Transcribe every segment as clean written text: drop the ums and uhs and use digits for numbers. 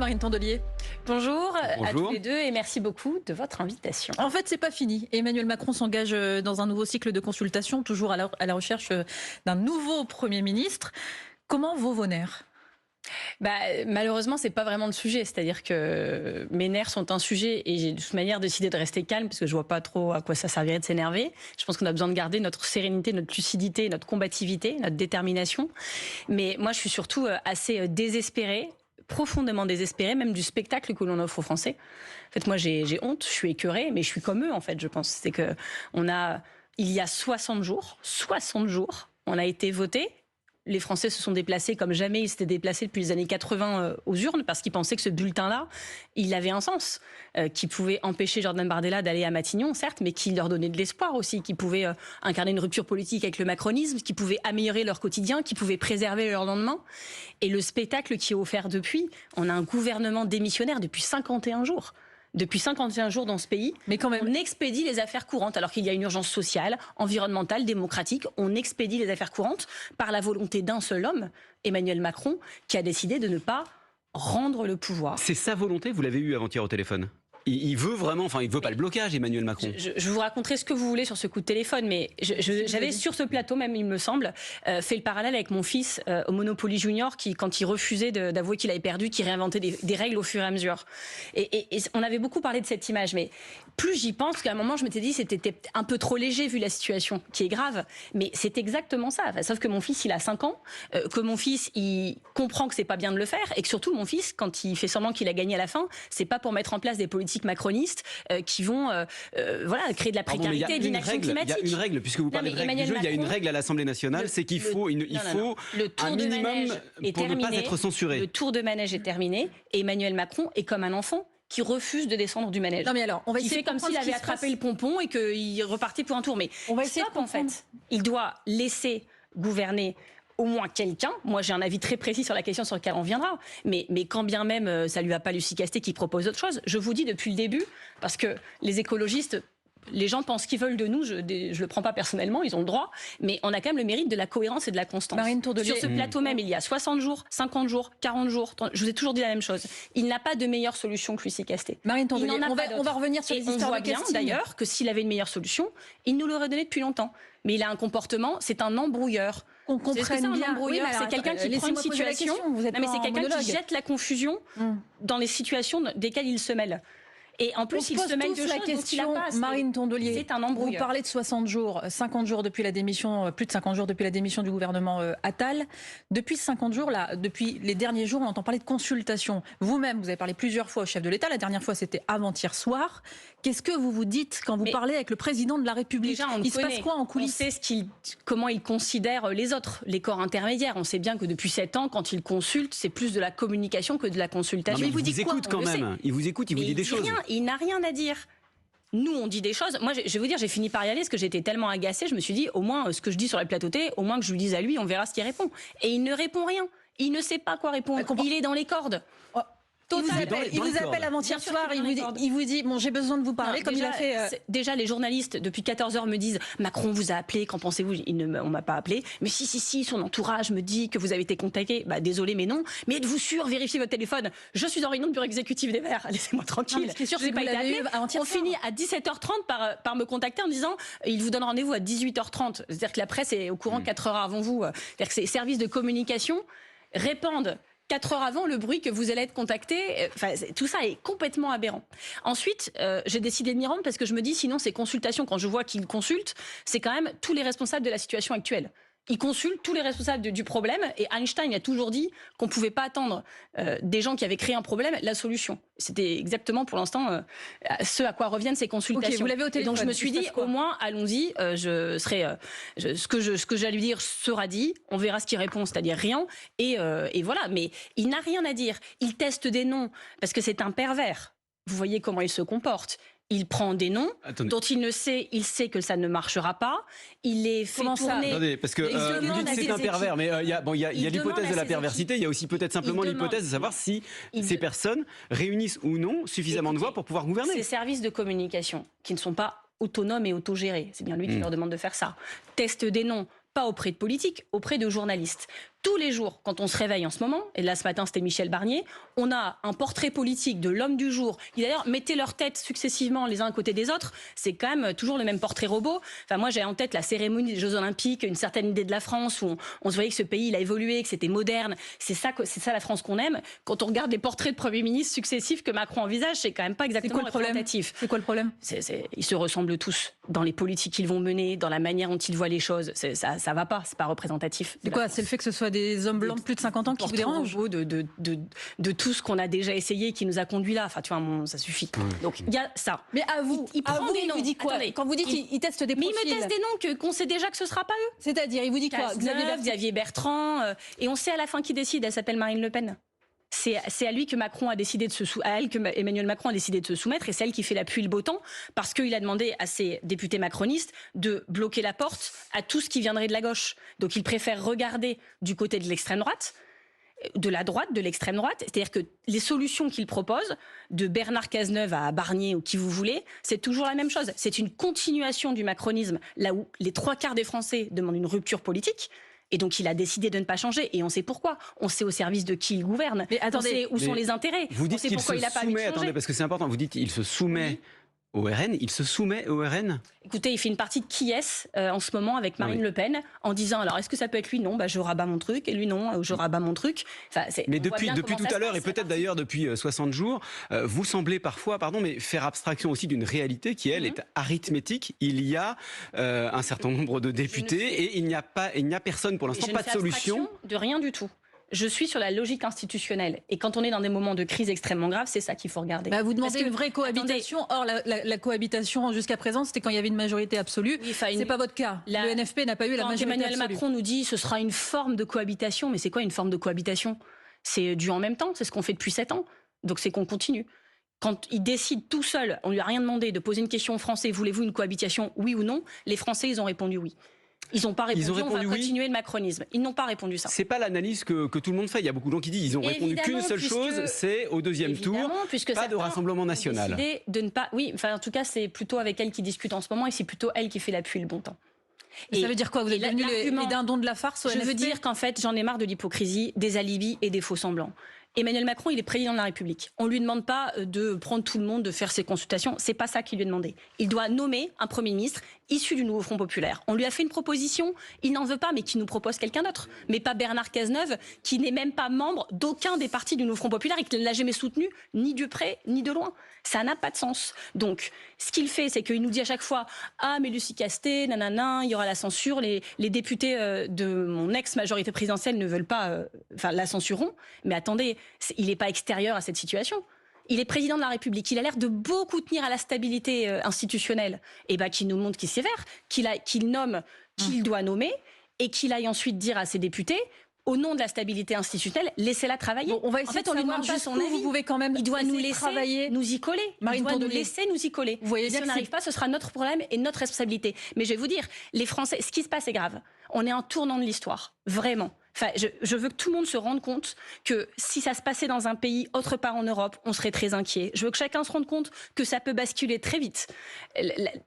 Marine Tondelier. Bonjour à Bonjour. tous les deux et merci beaucoup de votre invitation. En fait, c'est pas fini. Emmanuel Macron s'engage dans un nouveau cycle de consultation, toujours à la recherche d'un nouveau Premier ministre. Comment vaut vos nerfs ? Malheureusement, c'est pas vraiment le sujet. C'est-à-dire que mes nerfs sont un sujet et j'ai de toute manière décidé de rester calme parce que je vois pas trop à quoi ça servirait de s'énerver. Je pense qu'on a besoin de garder notre sérénité, notre lucidité, notre combativité, notre détermination. Mais moi, je suis surtout assez désespérée, profondément désespérée, même du spectacle que l'on offre aux Français. En fait, moi, j'ai honte, je suis écœurée, mais je suis comme eux, en fait, je pense. C'est que il y a 60 jours, on a été votés. Les Français se sont déplacés comme jamais ils s'étaient déplacés depuis les années 80 aux urnes parce qu'ils pensaient que ce bulletin-là, il avait un sens, qui pouvait empêcher Jordan Bardella d'aller à Matignon, certes, mais qui leur donnait de l'espoir aussi, qui pouvait incarner une rupture politique avec le macronisme, qui pouvait améliorer leur quotidien, qui pouvait préserver leur lendemain. Et le spectacle qui est offert depuis, on a un gouvernement démissionnaire depuis 51 jours. Depuis 51 jours dans ce pays, mais quand même, on expédie les affaires courantes, alors qu'il y a une urgence sociale, environnementale, démocratique. On expédie les affaires courantes par la volonté d'un seul homme, Emmanuel Macron, qui a décidé de ne pas rendre le pouvoir. C'est sa volonté, vous l'avez eu avant-hier au téléphone. Il veut vraiment, il veut pas le blocage, Emmanuel Macron. Je vous raconterai ce que vous voulez sur ce coup de téléphone, mais j'avais sur ce plateau même, il me semble, fait le parallèle avec mon fils au Monopoly Junior, qui, quand il refusait d'avouer qu'il avait perdu, qui réinventait des règles au fur et à mesure. Et on avait beaucoup parlé de cette image, mais plus j'y pense, qu'à un moment, je m'étais dit c'était un peu trop léger vu la situation, qui est grave. Mais c'est exactement ça. Sauf que mon fils, il a 5 ans, que mon fils, il comprend que c'est pas bien de le faire, et que surtout, mon fils, quand il fait semblant qu'il a gagné à la fin, c'est pas pour mettre en place des politiques macronistes qui vont créer de la précarité et de l'inaction climatique. Il y a une règle, puisque vous parlez de règles du jeu, il y a une règle à l'Assemblée nationale, c'est qu'il faut un minimum pour ne pas être censuré. Le tour de manège est terminé, et Emmanuel Macron est comme un enfant qui refuse de descendre du manège. Non mais alors, on va essayer comme s'il avait attrapé le pompon et qu'il repartait pour un tour. Mais on va essayer en fait. Il doit laisser gouverner au moins quelqu'un. Moi, j'ai un avis très précis sur la question sur laquelle on viendra. Mais quand bien même ça lui a pas Lucie Castet qui propose autre chose, je vous dis depuis le début, parce que les écologistes, les gens pensent qu'ils veulent de nous, je le prends pas personnellement, ils ont le droit, mais on a quand même le mérite de la cohérence et de la constance. Marine Tondelier. Sur ce plateau même, il y a 60 jours, 50 jours, 40 jours, je vous ai toujours dit la même chose. Il n'a pas de meilleure solution que Lucie Castet. Marine Tondelier, on va revenir sur les histoires de casting. On voit bien d'ailleurs que s'il avait une meilleure solution, il nous l'aurait donné depuis longtemps. Mais il a un comportement, c'est un embrouilleur. Qu'on comprenne bien. Oui, c'est quelqu'un qui prend une situation, mais c'est quelqu'un qui jette la confusion dans les situations desquelles il se mêle. Et en plus, il se mêle de la question, Marine Tondelier, c'est un embrouilleur. Vous parlez de 60 jours, 50 jours depuis la démission, plus de 50 jours depuis la démission du gouvernement Attal. Depuis 50 jours, là, depuis les derniers jours, on entend parler de consultation. Vous-même, vous avez parlé plusieurs fois au chef de l'État. La dernière fois, c'était avant-hier soir. Qu'est-ce que vous vous dites quand vous parlez avec le président de la République ? Déjà, il se passe quoi en coulisses ? On sait comment il considère les autres, les corps intermédiaires. On sait bien que depuis 7 ans, quand il consulte, c'est plus de la communication que de la consultation. Non, mais il vous écoute quand même. Il vous écoute, il vous dit des choses. Il n'a rien à dire. Nous, on dit des choses. Moi, je vais vous dire, j'ai fini par y aller parce que j'étais tellement agacée. Je me suis dit, au moins, ce que je dis sur la plateau télé, au moins que je lui dise à lui, on verra ce qu'il répond. Et il ne répond rien. Il ne sait pas quoi répondre. Il est dans les cordes. Il vous appelle avant-hier soir, il vous dit bon, j'ai besoin de vous parler, comme il a fait. Déjà, les journalistes depuis 14 heures me disent Macron vous a appelé, qu'en pensez-vous? On m'a pas appelé. Mais si, son entourage me dit que vous avez été contacté. Désolé, mais non. Mais êtes-vous sûr? Vérifiez votre téléphone. Je suis en réunion de bureau exécutif des Verts. Laissez-moi tranquille. Ce qui est sûr, je n'ai pas été appelé. On finit à 17h30 par me contacter en disant il vous donne rendez-vous à 18h30. C'est-à-dire que la presse est au courant 4 heures avant vous. C'est-à-dire que ces services de communication répandent 4 heures avant le bruit que vous allez être contacté. Tout ça est complètement aberrant. Ensuite, j'ai décidé de m'y rendre parce que je me dis, sinon ces consultations, quand je vois qu'il consulte, c'est quand même tous les responsables de la situation actuelle. Il consulte tous les responsables du problème, et Einstein a toujours dit qu'on ne pouvait pas attendre des gens qui avaient créé un problème la solution. C'était exactement pour l'instant ce à quoi reviennent ces consultations. Okay, vous l'avez au téléphone. Donc je me suis dit, au moins, allons-y, ce que j'allais lui dire sera dit, on verra ce qu'il répond, c'est-à-dire rien, et voilà. Mais il n'a rien à dire. Il teste des noms, parce que c'est un pervers. Vous voyez comment il se comporte. Il prend des noms dont il sait que ça ne marchera pas. Il les fait tourner. Attendez, parce que vous dites c'est un pervers, mais il y a l'hypothèse de la perversité. Il y a aussi peut-être simplement l'hypothèse de savoir si ces personnes réunissent ou non suffisamment de voix pour pouvoir gouverner. Ces services de communication qui ne sont pas autonomes et autogérés, c'est bien lui qui leur demande de faire ça, testent des noms. Pas auprès de politiques, auprès de journalistes. Tous les jours, quand on se réveille en ce moment, et là ce matin c'était Michel Barnier, on a un portrait politique de l'homme du jour, qui d'ailleurs mettait leurs têtes successivement les uns à côté des autres, c'est quand même toujours le même portrait robot. Enfin moi j'ai en tête la cérémonie des Jeux Olympiques, une certaine idée de la France, où on se voyait que ce pays il a évolué, que c'était moderne, c'est ça la France qu'on aime. Quand on regarde les portraits de premiers ministres successifs que Macron envisage, c'est quand même pas exactement représentatif. C'est quoi le problème? Ils se ressemblent tous dans les politiques qu'ils vont mener, dans la manière dont ils voient les choses. Ça va pas, c'est pas représentatif. C'est quoi? C'est le fait que ce soit des hommes blancs de plus de 50 ans qui vous dérangent de tout ce qu'on a déjà essayé et qui nous a conduit là. Enfin, tu vois, ça suffit. Donc, il y a ça. Mais à vous, il vous dit quoi? Attendez, quand vous dites qu'il teste des profils... Mais il me teste des noms qu'on sait déjà que ce sera pas eux. C'est-à-dire, il vous dit quoi? Xavier Bertrand. Et on sait à la fin qui décide. Elle s'appelle Marine Le Pen. C'est à lui que Macron a décidé que Emmanuel Macron a décidé de se soumettre, et c'est elle qui fait la pluie et le beau temps, parce qu'il a demandé à ses députés macronistes de bloquer la porte à tout ce qui viendrait de la gauche. Donc il préfère regarder du côté de l'extrême droite, de l'extrême droite, c'est-à-dire que les solutions qu'il propose, de Bernard Cazeneuve à Barnier ou qui vous voulez, c'est toujours la même chose. C'est une continuation du macronisme, là où les 3/4 des Français demandent une rupture politique. Et donc, il a décidé de ne pas changer. Et on sait pourquoi. On sait au service de qui il gouverne. Mais attendez, on sait où sont les intérêts. Vous dites qu'il se soumet, attendez, parce que c'est important, vous dites qu'il se soumet au RN. Il se soumet au RN? Écoutez, il fait une partie de qui est en ce moment avec Marine Le Pen, en disant, alors, est-ce que ça peut être lui? Non, je rabats mon truc. Et lui, non, je rabats mon truc. Enfin, mais depuis tout à l'heure, et peut-être d'ailleurs depuis 60 jours, vous semblez parfois, faire abstraction aussi d'une réalité qui, elle, est arithmétique. Il y a un certain nombre de députés et il n'y a personne pour l'instant, pas de solution. De rien du tout. Je suis sur la logique institutionnelle. Et quand on est dans des moments de crise extrêmement graves, c'est ça qu'il faut regarder. Vous demandez une vraie cohabitation. Or, la cohabitation jusqu'à présent, c'était quand il y avait une majorité absolue. Oui, c'est pas votre cas. Le NFP n'a pas eu la majorité Emmanuel absolue. Macron nous dit ce sera une forme de cohabitation. Mais c'est quoi une forme de cohabitation? C'est du en même temps. C'est ce qu'on fait depuis 7 ans. Donc c'est qu'on continue. Quand il décide tout seul, on lui a rien demandé, de poser une question aux Français, voulez-vous une cohabitation, oui ou non? Les Français, ils ont répondu oui. Ils n'ont pas répondu, on va continuer le macronisme. Ils n'ont pas répondu ça. C'est pas l'analyse que tout le monde fait. Il y a beaucoup de gens qui disent ils ont répondu qu'une seule chose, c'est au deuxième tour, pas de Rassemblement National. De ne pas, oui, en tout cas, c'est plutôt avec elle qui discute en ce moment et c'est plutôt elle qui fait l'appui le bon temps. Et ça veut dire quoi? Vous êtes devenus les dindons de la farce au NFP? Je veux dire qu'en fait, j'en ai marre de l'hypocrisie, des alibis et des faux semblants. Emmanuel Macron, il est président de la République. On lui demande pas de prendre tout le monde, de faire ses consultations. C'est pas ça qu'il lui est demandé. Il doit nommer un Premier ministre issu du nouveau Front populaire. On lui a fait une proposition, il n'en veut pas, mais qui nous propose quelqu'un d'autre. Mais pas Bernard Cazeneuve, qui n'est même pas membre d'aucun des partis du nouveau Front populaire et qui ne l'a jamais soutenu, ni de près, ni de loin. Ça n'a pas de sens. Donc, ce qu'il fait, c'est qu'il nous dit à chaque fois « Ah, mais Lucie Castet, nanana, il y aura la censure. Les députés de mon ex-majorité présidentielle ne veulent pas... la censureront. » Mais attendez, il n'est pas extérieur à cette situation. Il est président de la République. Il a l'air de beaucoup tenir à la stabilité institutionnelle. Et qu'il nous montre qu'il s'y sévère, qu'il nomme qui il doit nommer et qu'il aille ensuite dire à ses députés, au nom de la stabilité institutionnelle, laissez-la travailler. Bon, on va essayer de on lui demande juste son avis. Vous pouvez quand même il doit nous laisser travailler. Nous y coller. Marine il doit nous laisser nous y coller. Vous voyez bien si on n'arrive pas, ce sera notre problème et notre responsabilité. Mais je vais vous dire, les Français, ce qui se passe est grave. On est en tournant de l'histoire. Vraiment. Enfin, je veux que tout le monde se rende compte que si ça se passait dans un pays autre part en Europe, on serait très inquiet. Je veux que chacun se rende compte que ça peut basculer très vite.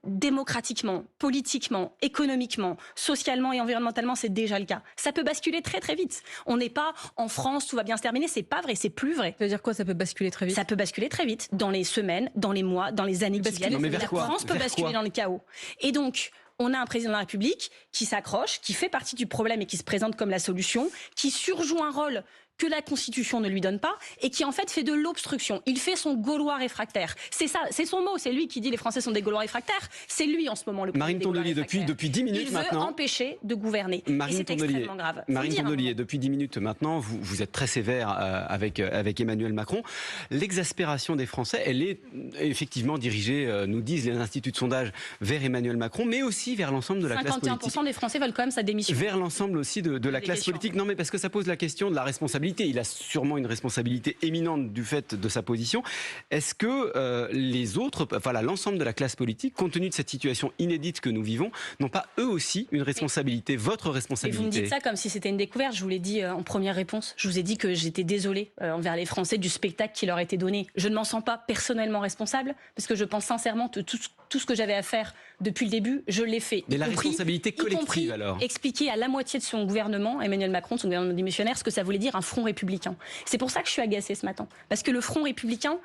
Démocratiquement, politiquement, économiquement, socialement et environnementalement, c'est déjà le cas. Ça peut basculer très très vite. On n'est pas en France, tout va bien se terminer. C'est pas vrai, c'est plus vrai. Ça veut dire quoi, ça peut basculer très vite? Ça peut basculer très vite, dans les semaines, dans les mois, dans les années qui viennent. La France peut basculer dans le chaos. Et donc, on a un président de la République qui s'accroche, qui fait partie du problème et qui se présente comme la solution, qui surjoue un rôle que la Constitution ne lui donne pas et qui en fait fait de l'obstruction. Il fait son Gaulois réfractaire. C'est ça, c'est son mot, c'est lui qui dit les Français sont des Gaulois réfractaires. C'est lui en ce moment le président. Marine Tondelier, depuis 10 minutes maintenant. Il veut empêcher de gouverner. Et c'est extrêmement grave. Marine Tondelier, depuis 10 minutes maintenant, vous êtes très sévère avec Emmanuel Macron. L'exaspération des Français, elle est effectivement dirigée, nous disent les instituts de sondage, vers Emmanuel Macron, mais aussi vers l'ensemble de la classe politique. 51% des Français veulent quand même sa démission. Vers l'ensemble aussi de la classe politique. Non, mais parce que ça pose la question de la responsabilité. Il a sûrement une responsabilité éminente du fait de sa position. Est-ce que les autres, l'ensemble de la classe politique, compte tenu de cette situation inédite que nous vivons, n'ont pas eux aussi une responsabilité, votre responsabilité? Et vous me dites ça comme si c'était une découverte. Je vous l'ai dit en première réponse. Je vous ai dit que j'étais désolée envers les Français du spectacle qui leur était donné. Je ne m'en sens pas personnellement responsable parce que je pense sincèrement que tout ce que j'avais à faire depuis le début, je l'ai fait. Mais la responsabilité collective, alors. Expliquer à la moitié de son gouvernement, Emmanuel Macron, de son gouvernement démissionnaire, ce que ça voulait dire un front républicain. C'est pour ça que je suis agacée ce matin. Parce que le front républicain,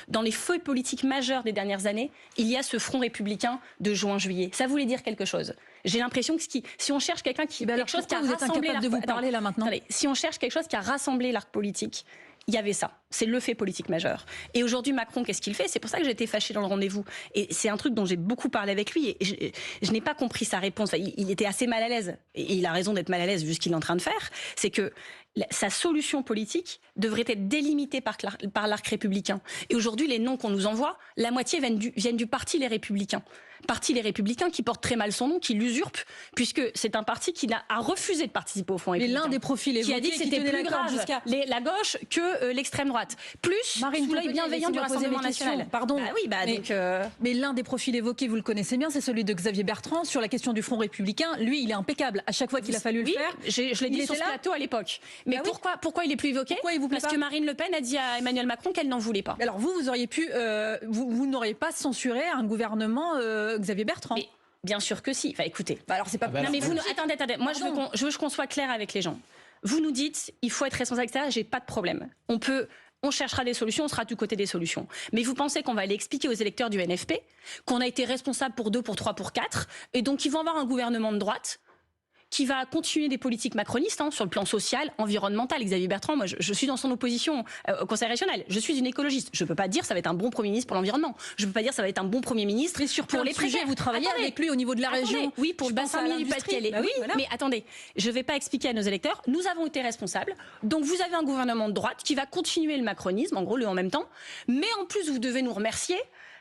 dans les feuilles politiques majeures des dernières années, il y a ce front républicain de juin-juillet. Ça voulait dire quelque chose. J'ai l'impression que si on cherche quelqu'un qui... quelque chose qui a rassemblé l'arc... de vous parler là maintenant. Attendez, si on cherche quelque chose qui a rassemblé l'arc politique, il y avait ça. C'est le fait politique majeur. Et aujourd'hui, Macron, qu'est-ce qu'il fait? C'est pour ça que j'étais fâchée dans le rendez-vous. Et c'est un truc dont j'ai beaucoup parlé avec lui. Et je n'ai pas compris sa réponse. Enfin, il était assez mal à l'aise. Et il a raison d'être mal à l'aise vu ce qu'il est en train de faire. C'est que sa solution politique devrait être délimitée par l'arc républicain. Et aujourd'hui, les noms qu'on nous envoie, la moitié viennent du parti Les Républicains. Parti Les Républicains qui porte très mal son nom, qui l'usurpe, puisque c'est un parti qui a refusé de participer au Front républicain. Mais l'un des profils évoqués, qui a dit que c'était plus grave la gauche que l'extrême droite. Plus Marine sous l'œil bienveillant du Rassemblement national. Pardon. Bah oui, mais l'un des profils évoqués, vous le connaissez bien, c'est celui de Xavier Bertrand sur la question du Front républicain. Lui, il est impeccable. À chaque fois qu'il a fallu le faire, je l'ai dit sur ce plateau à l'époque. Mais pourquoi il est plus évoqué? Parce que Marine Le Pen a dit à Emmanuel Macron qu'elle n'en voulait pas. Alors vous auriez pu, vous n'auriez pas censuré un gouvernement Xavier Bertrand. Mais bien sûr que si. Enfin, écoutez. Alors c'est pas. Non, mais vous, attendez. Moi, je veux qu'on soit clair avec les gens. Vous nous dites, il faut être responsable, etc. J'ai pas de problème. On cherchera des solutions, on sera du côté des solutions. Mais vous pensez qu'on va aller expliquer aux électeurs du NFP qu'on a été responsable pour 2, pour 3, pour 4, et donc ils vont avoir un gouvernement de droite qui va continuer des politiques macronistes sur le plan social, environnemental. Xavier Bertrand, moi, je suis dans son opposition au Conseil régional. Je suis une écologiste. Je ne peux pas dire que ça va être un bon Premier ministre pour l'environnement. Je ne peux pas dire que ça va être un bon Premier ministre pour les précaires. Vous travaillez avec lui au niveau de la région. Oui, pour le bassin minier du Pas-de-Calais. Oui, voilà. Mais attendez, je ne vais pas expliquer à nos électeurs. Nous avons été responsables. Donc vous avez un gouvernement de droite qui va continuer le macronisme, en gros, le en même temps. Mais en plus, vous devez nous remercier.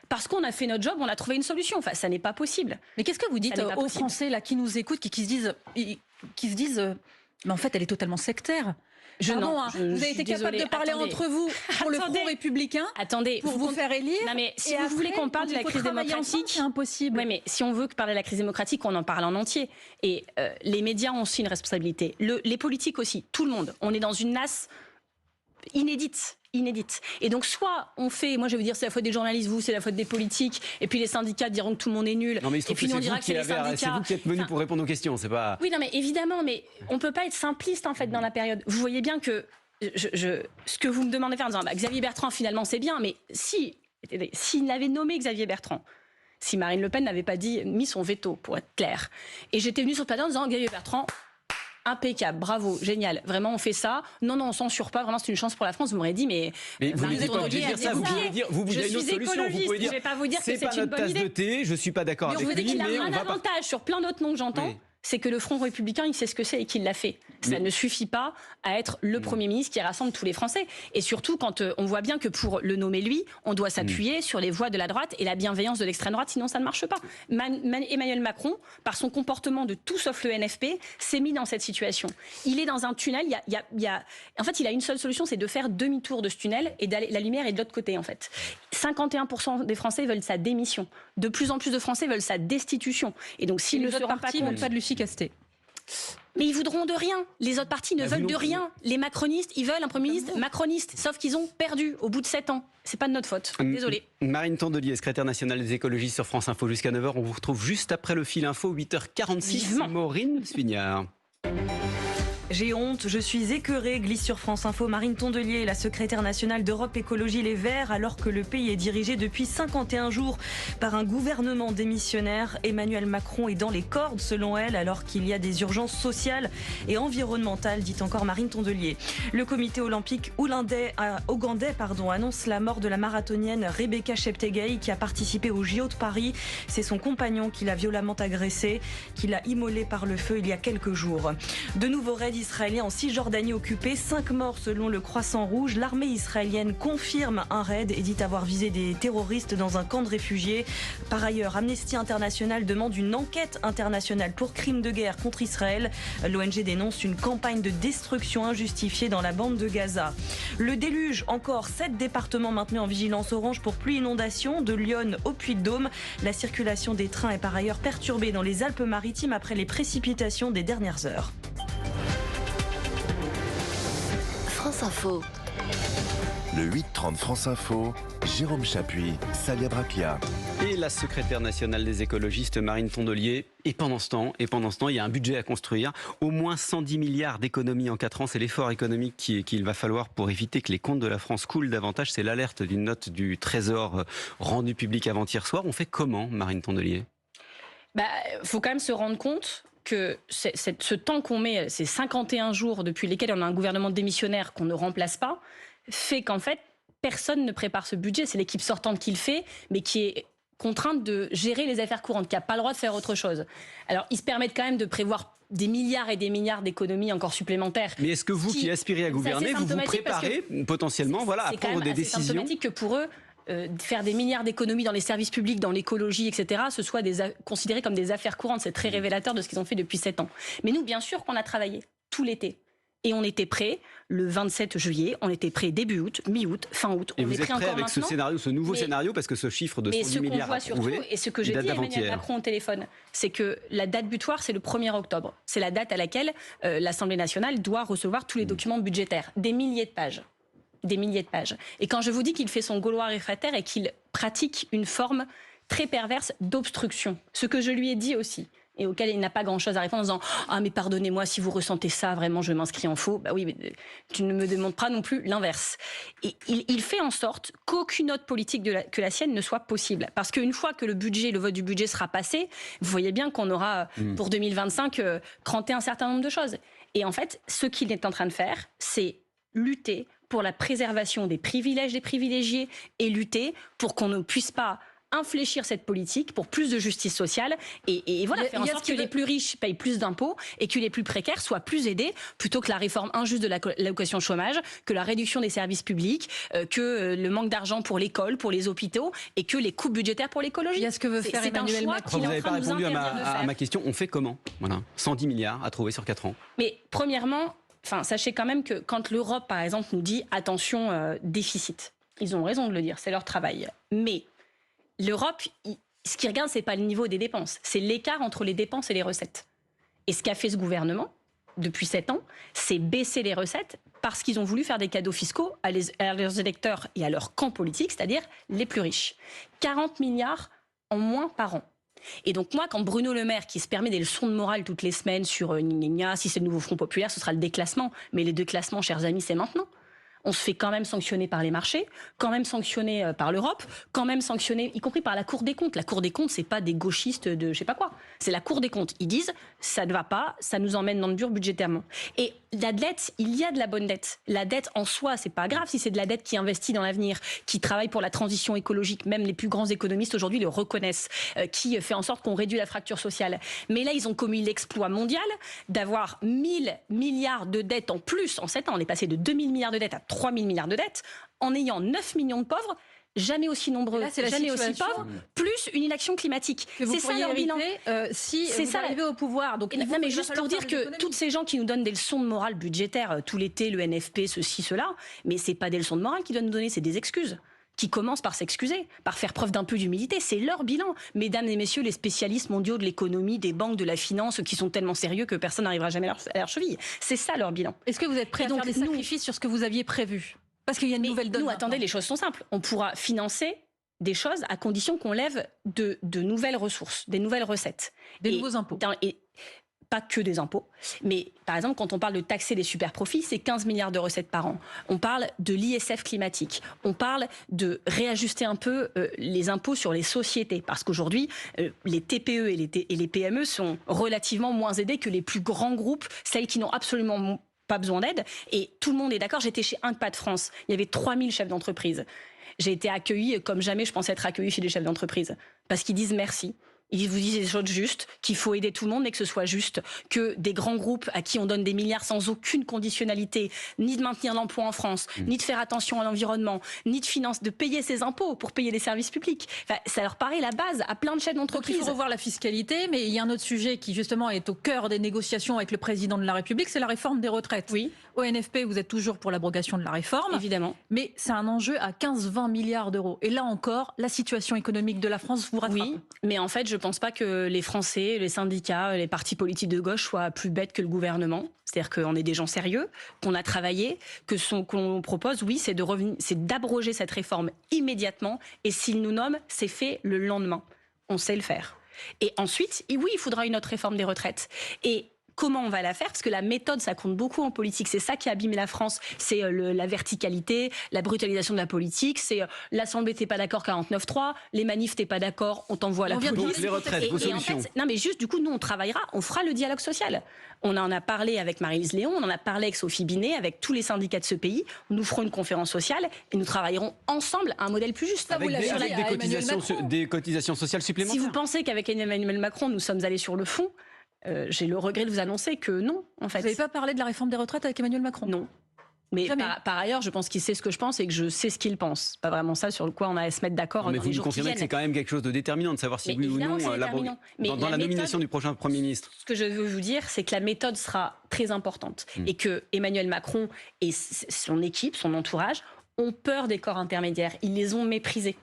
Parce qu'on a fait notre job, on a trouvé une solution. Enfin, ça n'est pas possible. Mais qu'est-ce que vous dites aux Français là, qui nous écoutent, qui se disent mais en fait, elle est totalement sectaire. Vous avez été capable de parler entre vous pour le Front républicain, pour vous faire élire. Non, mais si vous voulez qu'on parle de la crise démocratique, c'est impossible. Oui, mais si on veut parler de la crise démocratique, on en parle en entier. Et les médias ont aussi une responsabilité. Les politiques aussi, tout le monde. On est dans une nasse inédite. Et donc, soit on fait, moi je vais vous dire, c'est la faute des journalistes, vous, c'est la faute des politiques, et puis les syndicats diront que tout le monde est nul. Non, mais et puis nous on dira que c'est les syndicats. C'est vous qui êtes venu pour répondre aux questions, c'est pas. Oui, non, mais évidemment, mais on peut pas être simpliste en fait dans la période. Vous voyez bien que ce que vous me demandez de faire en disant Xavier Bertrand, finalement, c'est bien, mais s'il avait nommé Xavier Bertrand, si Marine Le Pen n'avait pas mis son veto, pour être clair, et j'étais venue sur le plateau en disant Xavier Bertrand. Impeccable, bravo, génial. Vraiment, on fait ça. Non, on censure pas. Vraiment, c'est une chance pour la France. Vous m'auriez dit, mais vous n'êtes pas obligé de dire ça. Vous pouvez dire, vous avez une autre solution. Vous pouvez dire, je vais pas vous dire que c'est pas notre tasse de thé. Je suis pas d'accord avec lui. Mais on vous dit qu'il a un avantage sur plein d'autres noms que j'entends. Oui. C'est que le Front républicain, il sait ce que c'est et qu'il l'a fait. Ça ne suffit pas à être le Premier ministre qui rassemble tous les Français. Et surtout, quand on voit bien que pour le nommer lui, on doit s'appuyer sur les voix de la droite et la bienveillance de l'extrême droite, sinon ça ne marche pas. Emmanuel Macron, par son comportement de tout sauf le NFP, s'est mis dans cette situation. Il est dans un tunnel. En fait, il a une seule solution, c'est de faire demi-tour de ce tunnel et la lumière est de l'autre côté, en fait. 51% des Français veulent sa démission. De plus en plus de Français veulent sa destitution. Et donc, s'ils ne se rendent pas compte, pas de Lucie Castet. Mais ils voudront de rien. Les autres partis ne veulent de rien. Les macronistes, ils veulent un Premier ministre macroniste. Sauf qu'ils ont perdu au bout de 7 ans. C'est pas de notre faute. Désolé. Marine Tondelier, secrétaire nationale des écologistes sur France Info jusqu'à 9h. On vous retrouve juste après le fil info, 8h46. Maureen Suignard. J'ai honte, je suis écœurée, glisse sur France Info Marine Tondelier, la secrétaire nationale d'Europe Écologie Les Verts, alors que le pays est dirigé depuis 51 jours par un gouvernement démissionnaire. Emmanuel Macron est dans les cordes, selon elle, alors qu'il y a des urgences sociales et environnementales, dit encore Marine Tondelier. Le comité olympique ougandais annonce la mort de la marathonienne Rebecca Cheptegei, qui a participé au JO de Paris. C'est son compagnon qui l'a violemment agressée, qui l'a immolée par le feu il y a quelques jours. De nouveaux raids israélien en Cisjordanie occupée, 5 morts selon le Croissant Rouge. L'armée israélienne confirme un raid et dit avoir visé des terroristes dans un camp de réfugiés. Par ailleurs, Amnesty International demande une enquête internationale pour crimes de guerre contre Israël. L'ONG dénonce une campagne de destruction injustifiée dans la bande de Gaza. Le déluge, encore 7 départements maintenus en vigilance orange pour pluie inondation, de Lyon au Puy-de-Dôme. La circulation des trains est par ailleurs perturbée dans les Alpes-Maritimes après les précipitations des dernières heures. France Info. Le 8-30 France Info, Jérôme Chapuis, Salia Braclia. Et la secrétaire nationale des écologistes, Marine Tondelier. Et pendant ce temps, il y a un budget à construire. Au moins 110 milliards d'économies en 4 ans. C'est l'effort économique qu'il va falloir pour éviter que les comptes de la France coulent davantage. C'est l'alerte d'une note du Trésor rendue publique avant-hier soir. On fait comment, Marine Tondelier ? Faut quand même se rendre compte que ce temps qu'on met, ces 51 jours depuis lesquels on a un gouvernement démissionnaire qu'on ne remplace pas, fait qu'en fait, personne ne prépare ce budget. C'est l'équipe sortante qui le fait, mais qui est contrainte de gérer les affaires courantes, qui n'a pas le droit de faire autre chose. Alors, ils se permettent quand même de prévoir des milliards et des milliards d'économies encore supplémentaires. Mais est-ce que vous qui aspirez à gouverner, vous vous préparez potentiellement à prendre des décisions ? C'est symptomatique que pour eux, faire des milliards d'économies dans les services publics, dans l'écologie, etc., ce soit considéré comme des affaires courantes. C'est très révélateur de ce qu'ils ont fait depuis 7 ans. Mais nous, bien sûr qu'on a travaillé tout l'été. Et on était prêts le 27 juillet, on était prêts début août, mi-août, fin août. Et vous êtes prêts avec ce nouveau scénario, parce que ce chiffre de 110 milliards approuvé, et ce que j'ai dit à Emmanuel Macron au téléphone, c'est que la date butoir, c'est le 1er octobre. C'est la date à laquelle l'Assemblée nationale doit recevoir tous les documents budgétaires. Des milliers de pages. Des milliers de pages. Et quand je vous dis qu'il fait son Gaulois réfractaire et qu'il pratique une forme très perverse d'obstruction, ce que je lui ai dit aussi, et auquel il n'a pas grand-chose à répondre en disant « Ah mais pardonnez-moi, si vous ressentez ça, vraiment je m'inscris en faux ». Bah oui, mais tu ne me demandes pas non plus l'inverse. Et il fait en sorte qu'aucune autre politique que la sienne ne soit possible. Parce qu'une fois que le vote du budget sera passé, vous voyez bien qu'on aura pour 2025 cranté un certain nombre de choses. Et en fait, ce qu'il est en train de faire, c'est lutter pour la préservation des privilèges des privilégiés et lutter pour qu'on ne puisse pas infléchir cette politique pour plus de justice sociale et voilà, faire en sorte que les plus riches payent plus d'impôts et que les plus précaires soient plus aidés, plutôt que la réforme injuste de l'allocation chômage, que la réduction des services publics, que le manque d'argent pour l'école, pour les hôpitaux et que les coupes budgétaires pour l'écologie. Il y a ce que veut faire Emmanuel Macron. Vous n'avez pas répondu à ma question. On fait comment ? Voilà. 110 milliards à trouver sur 4 ans. Mais premièrement, sachez quand même que quand l'Europe, par exemple, nous dit attention, déficit, ils ont raison de le dire, c'est leur travail. Mais l'Europe, ce qu'ils regardent, c'est pas le niveau des dépenses, c'est l'écart entre les dépenses et les recettes. Et ce qu'a fait ce gouvernement depuis 7 ans, c'est baisser les recettes parce qu'ils ont voulu faire des cadeaux fiscaux à leurs électeurs et à leur camp politique, c'est-à-dire les plus riches. 40 milliards en moins par an. Et donc moi, quand Bruno Le Maire, qui se permet des leçons de morale toutes les semaines sur si c'est le nouveau Front Populaire, ce sera le déclassement. Mais les déclassements, chers amis, c'est maintenant. On se fait quand même sanctionner par les marchés, quand même sanctionner par l'Europe, quand même sanctionner, y compris par la Cour des comptes. La Cour des comptes, c'est pas des gauchistes de je sais pas quoi. C'est la Cour des comptes. Ils disent, ça ne va pas, ça nous emmène dans le dur budgétairement. Et la dette, il y a de la bonne dette. La dette en soi, c'est pas grave si c'est de la dette qui investit dans l'avenir, qui travaille pour la transition écologique. Même les plus grands économistes aujourd'hui le reconnaissent, qui fait en sorte qu'on réduit la fracture sociale. Mais là, ils ont commis l'exploit mondial d'avoir 1000 milliards de dettes en plus en 7 ans. On est passé de 2000 milliards de dettes à 3000 milliards de dettes, en ayant 9 millions de pauvres, jamais aussi nombreux, là, jamais aussi pauvres, plus une inaction climatique. C'est ça leur bilan. Si vous arrivez au pouvoir. Donc, non, mais juste pour dire que toutes ces gens qui nous donnent des leçons de morale budgétaire tout l'été, le NFP, ceci, cela, mais c'est pas des leçons de morale qu'ils doivent nous donner, c'est des excuses. Qui commencent par s'excuser, par faire preuve d'un peu d'humilité. C'est leur bilan. Mesdames et messieurs, les spécialistes mondiaux de l'économie, des banques, de la finance, qui sont tellement sérieux que personne n'arrivera jamais à leur cheville. C'est ça leur bilan. Est-ce que vous êtes prêts à faire des sacrifices sur ce que vous aviez prévu ? Parce qu'il y a une nouvelle donne. Nous, attendez, les choses sont simples. On pourra financer des choses à condition qu'on lève de nouvelles ressources, des nouvelles recettes. Des nouveaux impôts. Pas que des impôts, mais par exemple, quand on parle de taxer les super-profits, c'est 15 milliards de recettes par an. On parle de l'ISF climatique. On parle de réajuster un peu les impôts sur les sociétés, parce qu'aujourd'hui, les TPE et les PME sont relativement moins aidés que les plus grands groupes, celles qui n'ont absolument pas besoin d'aide. Et tout le monde est d'accord. J'étais chez Inc-Pat France. Il y avait 3000 chefs d'entreprise. J'ai été accueillie comme jamais je pensais être accueillie chez des chefs d'entreprise, parce qu'ils disent merci. Ils vous disent des choses justes, qu'il faut aider tout le monde, mais que ce soit juste, que des grands groupes à qui on donne des milliards sans aucune conditionnalité, ni de maintenir l'emploi en France, ni de faire attention à l'environnement, ni de payer ses impôts pour payer les services publics. Enfin, ça leur paraît la base à plein de chefs d'entreprise. Donc il faut revoir la fiscalité, mais il y a un autre sujet qui justement est au cœur des négociations avec le président de la République, c'est la réforme des retraites. Oui. Au NFP, vous êtes toujours pour l'abrogation de la réforme. Évidemment. Mais c'est un enjeu à 15-20 milliards d'euros. Et là encore, la situation économique de la France vous rattrape. Oui, mais en fait, je ne pense pas que les Français, les syndicats, les partis politiques de gauche soient plus bêtes que le gouvernement. C'est-à-dire qu'on est des gens sérieux, qu'on a travaillé, qu'on propose, oui, c'est d'abroger cette réforme immédiatement. Et s'ils nous nomment, c'est fait le lendemain. On sait le faire. Et ensuite, oui, il faudra une autre réforme des retraites. Et comment on va la faire? Parce que la méthode, ça compte beaucoup en politique. C'est ça qui a abîmé la France. C'est la verticalité, la brutalisation de la politique. C'est l'Assemblée, t'es pas d'accord, 49-3. Les manifs, t'es pas d'accord, on t'envoie à la police. Donc les retraites, vos solutions. En fait, non, mais juste, du coup, nous, on travaillera, on fera le dialogue social. On en a parlé avec Maryse Léon, on en a parlé avec Sophie Binet, avec tous les syndicats de ce pays. Nous ferons une conférence sociale et nous travaillerons ensemble à un modèle plus juste. Avec des cotisations sociales supplémentaires. Si vous pensez qu'avec Emmanuel Macron, nous sommes allés sur le fond, j'ai le regret de vous annoncer que non, en fait. Vous n'avez pas parlé de la réforme des retraites avec Emmanuel Macron? Non. Mais par ailleurs, je pense qu'il sait ce que je pense et que je sais ce qu'il pense. Pas vraiment ça sur le quoi on a à se mettre d'accord. Mais vous me confirmez que c'est quand même quelque chose de déterminant de savoir si oui ou non dans la nomination du prochain Premier ministre. Ce que je veux vous dire, c'est que la méthode sera très importante et que Emmanuel Macron et son équipe, son entourage, ont peur des corps intermédiaires. Ils les ont méprisés.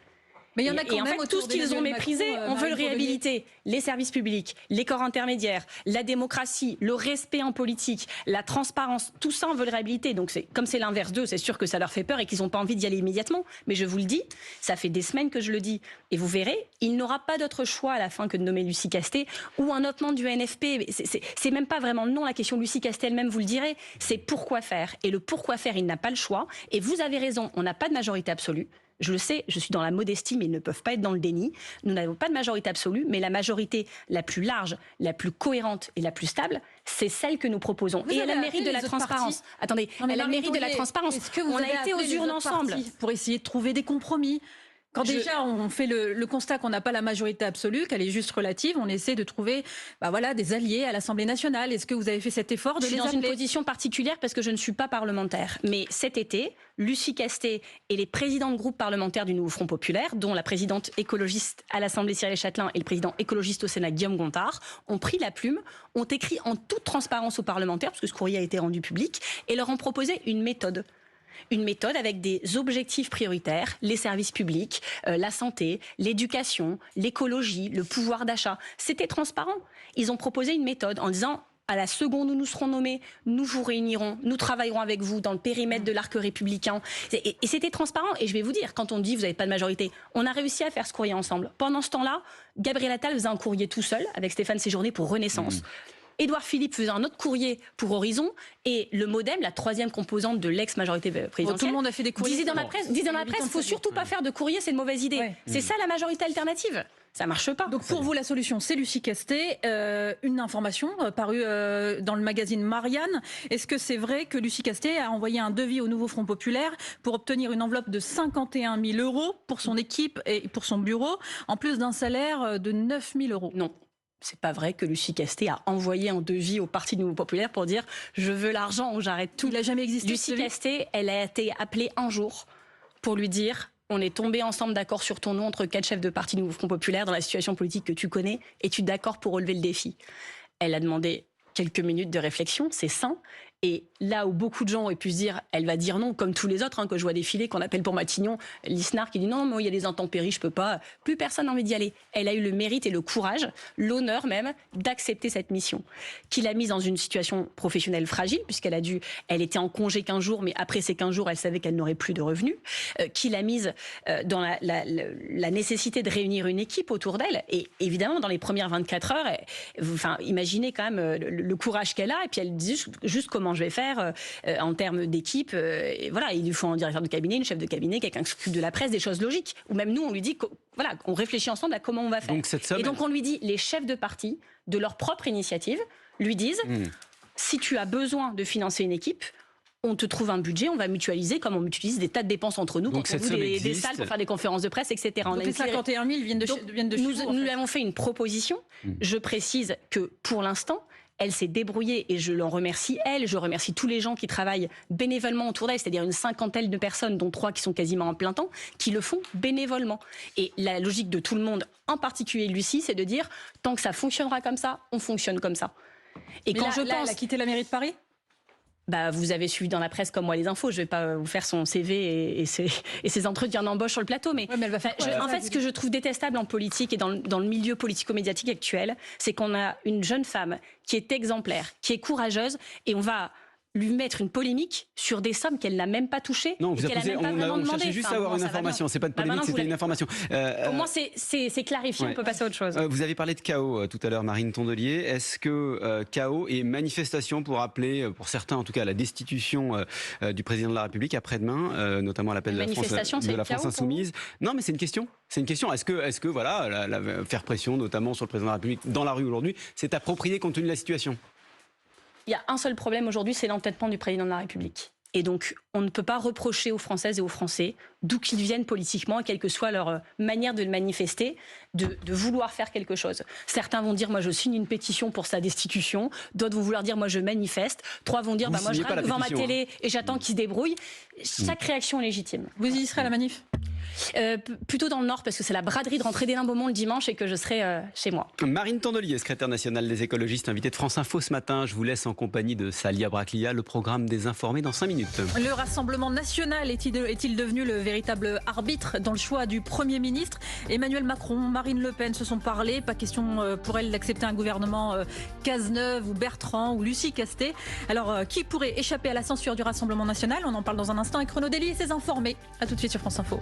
Mais il y en a quand même tout ce qu'ils ont méprisé, on veut le réhabiliter. Les services publics, les corps intermédiaires, la démocratie, le respect en politique, la transparence, tout ça on veut le réhabiliter. Donc comme c'est l'inverse d'eux, c'est sûr que ça leur fait peur et qu'ils n'ont pas envie d'y aller immédiatement. Mais je vous le dis, ça fait des semaines que je le dis. Et vous verrez, il n'aura pas d'autre choix à la fin que de nommer Lucie Castet ou un autre membre du NFP. C'est même pas vraiment le nom, la question Lucie Castet elle-même, vous le direz. C'est pourquoi faire. Et le pourquoi faire, il n'a pas le choix. Et vous avez raison, on n'a pas de majorité absolue. Je le sais, je suis dans la modestie, mais ils ne peuvent pas être dans le déni. Nous n'avons pas de majorité absolue, mais la majorité la plus large, la plus cohérente et la plus stable, c'est celle que nous proposons. Et elle a le mérite de la transparence. Attendez, elle a le mérite de la transparence. On a été aux urnes ensemble. Pour essayer de trouver des compromis. Quand déjà on fait le constat qu'on n'a pas la majorité absolue, qu'elle est juste relative, on essaie de trouver des alliés à l'Assemblée nationale. Est-ce que vous avez fait cet effort de les appeler ? Je suis dans une position particulière parce que je ne suis pas parlementaire. Mais cet été, Lucie Castet et les présidents de groupes parlementaires du Nouveau Front Populaire, dont la présidente écologiste à l'Assemblée Cyril Châtelain et le président écologiste au Sénat Guillaume Gontard, ont pris la plume, ont écrit en toute transparence aux parlementaires, parce que ce courrier a été rendu public, et leur ont proposé une méthode. Une méthode avec des objectifs prioritaires, les services publics, la santé, l'éducation, l'écologie, le pouvoir d'achat. C'était transparent. Ils ont proposé une méthode en disant à la seconde où nous serons nommés, nous vous réunirons, nous travaillerons avec vous dans le périmètre de l'arc républicain. Et c'était transparent. Et je vais vous dire, quand on dit vous n'avez pas de majorité, on a réussi à faire ce courrier ensemble. Pendant ce temps-là, Gabriel Attal faisait un courrier tout seul avec Stéphane Séjourné pour Renaissance. Édouard Philippe faisait un autre courrier pour Horizon et le MoDem, la troisième composante de l'ex-majorité présidentielle, tout le monde a fait des courriers. Disait dans la presse, il ne faut surtout pas faire de courrier, c'est une mauvaise idée. Ouais. C'est ça la majorité alternative. Ça marche pas. Donc pour vous, la solution, c'est Lucie Castet. Une information parue dans le magazine Marianne. Est-ce que c'est vrai que Lucie Castet a envoyé un devis au Nouveau Front Populaire pour obtenir une enveloppe de 51 000 euros pour son équipe et pour son bureau, en plus d'un salaire de 9 000 euros? Non. C'est pas vrai que Lucie Castet a envoyé un devis au Parti Nouveau Populaire pour dire je veux l'argent ou j'arrête tout. Il n'a jamais existé. Lucie Castet, elle a été appelée un jour pour lui dire on est tombé ensemble d'accord sur ton nom entre 4 chefs de Parti Nouveau Front Populaire dans la situation politique que tu connais. Es-tu d'accord pour relever le défi? Elle a demandé quelques minutes de réflexion, c'est sain. Et là où beaucoup de gens auraient pu se dire, elle va dire non, comme tous les autres, que je vois défiler, qu'on appelle pour Matignon, Lisnard qui dit non, mais il y a des intempéries, je peux pas. Plus personne n'a envie d'y aller. Elle a eu le mérite et le courage, l'honneur même, d'accepter cette mission. Qui l'a mise dans une situation professionnelle fragile, elle était en congé 15 jours, mais après ces 15 jours, elle savait qu'elle n'aurait plus de revenus. Qui l'a mise dans la nécessité de réunir une équipe autour d'elle. Et évidemment, dans les premières 24 heures, imaginez quand même le courage qu'elle a. Et puis elle dit juste comment je vais faire en termes d'équipe. Voilà, il lui faut un directeur de cabinet, une chef de cabinet, quelqu'un qui s'occupe de la presse, des choses logiques. Ou même nous, on lui dit on réfléchit ensemble à comment on va faire. Et donc on lui dit, les chefs de parti, de leur propre initiative, lui disent si tu as besoin de financer une équipe, on te trouve un budget, on va mutualiser comme on mutualise des tas de dépenses entre nous, donc quand on loue des salles pour faire des conférences de presse, etc. Donc les 51 000 viennent de chez vous. Nous lui avons fait une proposition. Je précise que pour l'instant, elle s'est débrouillée et je l'en remercie je remercie tous les gens qui travaillent bénévolement autour d'elle, c'est-à-dire une cinquantaine de personnes, dont 3 qui sont quasiment en plein temps, qui le font bénévolement. Et la logique de tout le monde, en particulier Lucie, c'est de dire tant que ça fonctionnera comme ça, on fonctionne comme ça. Et mais quand elle a quitté la mairie de Paris ? vous avez suivi dans la presse comme moi les infos. Je vais pas vous faire son CV et ses entretiens d'embauche sur le plateau, mais elle va faire en fait, ce que je trouve détestable en politique et dans le milieu politico-médiatique actuel, c'est qu'on a une jeune femme qui est exemplaire, qui est courageuse, et on va lui mettre une polémique sur des sommes qu'elle n'a même pas touchées. Non, et qu'elle a même pas vraiment demandé. cherchait juste à avoir une information. C'est pas de polémique, c'était une information. Au moins, c'est clarifié, on peut passer à autre chose. Vous avez parlé de chaos tout à l'heure, Marine Tondelier. Est-ce que chaos et manifestation pour appeler, pour certains en tout cas, à la destitution du président de la République après-demain, notamment à l'appel de la France insoumise? Non, mais c'est une question. C'est une question. Est-ce que voilà, faire pression, notamment sur le président de la République dans la rue aujourd'hui, c'est approprié compte tenu de la situation? Il y a un seul problème aujourd'hui, c'est l'entêtement du président de la République. Et donc, on ne peut pas reprocher aux Françaises et aux Français, d'où qu'ils viennent politiquement, quelle que soit leur manière de le manifester, de vouloir faire quelque chose. Certains vont dire, moi je signe une pétition pour sa destitution. D'autres vont vouloir dire, moi je manifeste. Trois vont dire, moi je reste devant ma télé et j'attends qu'il se débrouille. Chaque réaction est légitime. Vous y serez à la manif? Plutôt dans le Nord, parce que c'est la braderie de rentrer des Limbomont le dimanche et que je serai chez moi. Marine Tondelier, secrétaire nationale des écologistes, invitée de France Info ce matin. Je vous laisse en compagnie de Salia Braclia, le programme des informés dans 5 minutes. Le Rassemblement national est-il devenu le véritable arbitre dans le choix du Premier ministre? Emmanuel Macron, Marine Le Pen se sont parlé. Pas question pour elle d'accepter un gouvernement Cazeneuve ou Bertrand ou Lucie Castet. Alors, qui pourrait échapper à la censure du Rassemblement national? On en parle dans un instant avec Renaud Dely et ses informés. A tout de suite sur France Info.